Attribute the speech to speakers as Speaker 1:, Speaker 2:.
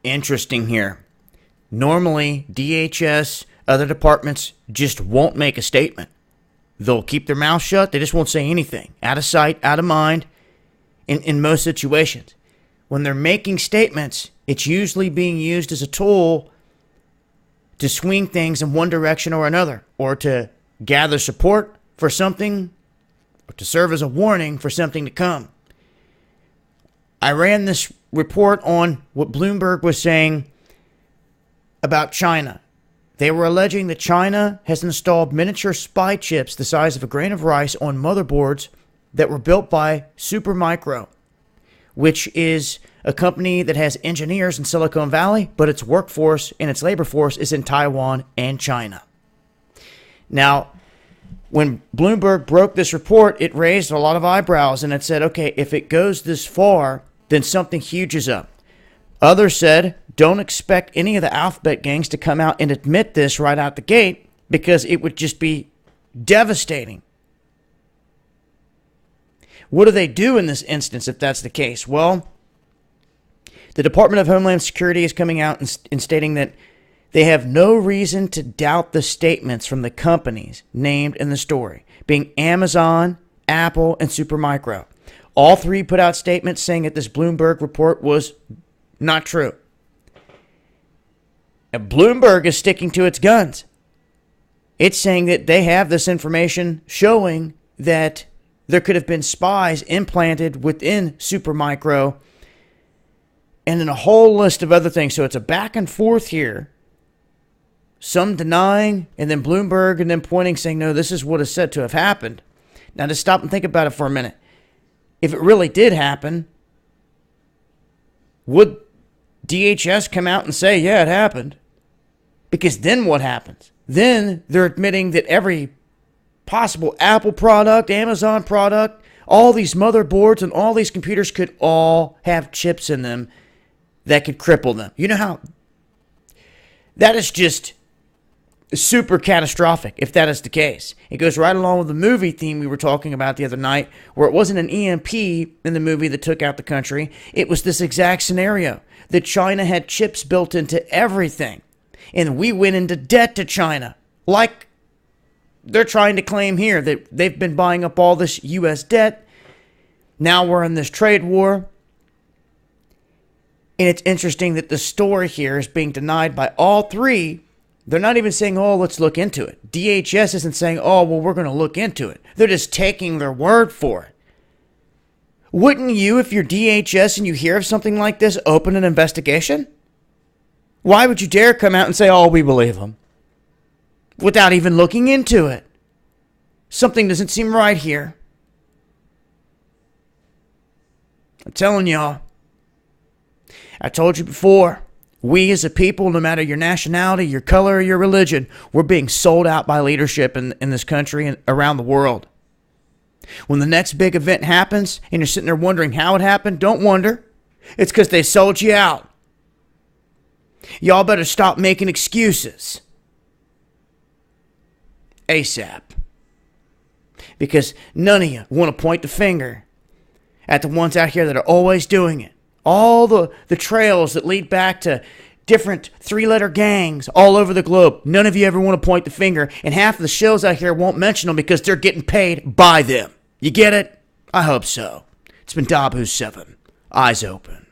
Speaker 1: interesting here. Normally, DHS, other departments just won't make a statement. They'll keep their mouth shut. They just won't say anything. Out of sight, out of mind in most situations. When they're making statements, it's usually being used as a tool to swing things in one direction or another, or to gather support for something, or to serve as a warning for something to come. I ran this report on what Bloomberg was saying about China. They were alleging that China has installed miniature spy chips the size of a grain of rice on motherboards that were built by Supermicro, which is a company that has engineers in Silicon Valley, but its workforce and its labor force is in Taiwan and China. Now, when Bloomberg broke this report, it raised a lot of eyebrows, and it said, okay, if it goes this far, then something huge is up. Others said, don't expect any of the alphabet gangs to come out and admit this right out the gate, because it would just be devastating. What do they do in this instance if that's the case? Well, the Department of Homeland Security is coming out and stating that they have no reason to doubt the statements from the companies named in the story, being Amazon, Apple, and Supermicro. All three put out statements saying that this Bloomberg report was not true. And Bloomberg is sticking to its guns. It's saying that they have this information showing that there could have been spies implanted within Supermicro, and then a whole list of other things. So it's a back and forth here. Some denying, and then Bloomberg, and then pointing, saying, no, this is what is said to have happened. Now, just stop and think about it for a minute. If it really did happen, would DHS come out and say, yeah, it happened? Because then what happens? Then they're admitting that every possible Apple product, Amazon product, all these motherboards and all these computers could all have chips in them that could cripple them. You know how that is just super catastrophic if that is the case. It goes right along with the movie theme we were talking about the other night, where it wasn't an EMP in the movie that took out the country. It was this exact scenario that China had chips built into everything, and we went into debt to China, like they're trying to claim here that they've been buying up all this U.S. debt. Now we're in this trade war. And it's interesting that the story here is being denied by all three. They're not even saying, oh, let's look into it. DHS isn't saying, oh, well, we're going to look into it. They're just taking their word for it. Wouldn't you, if you're DHS and you hear of something like this, open an investigation? Why would you dare come out and say, oh, we believe them, without even looking into it? Something doesn't seem right here. I'm telling y'all. I told you before, we as a people, no matter your nationality, your color, or your religion, we're being sold out by leadership in this country and around the world. When the next big event happens and you're sitting there wondering how it happened, don't wonder. It's because they sold you out. Y'all better stop making excuses ASAP. Because none of you want to point the finger at the ones out here that are always doing it. All the trails that lead back to different three-letter gangs all over the globe. None of you ever want to point the finger, and half of the shows out here won't mention them because they're getting paid by them. You get it? I hope so. It's been Dabu7. Eyes open.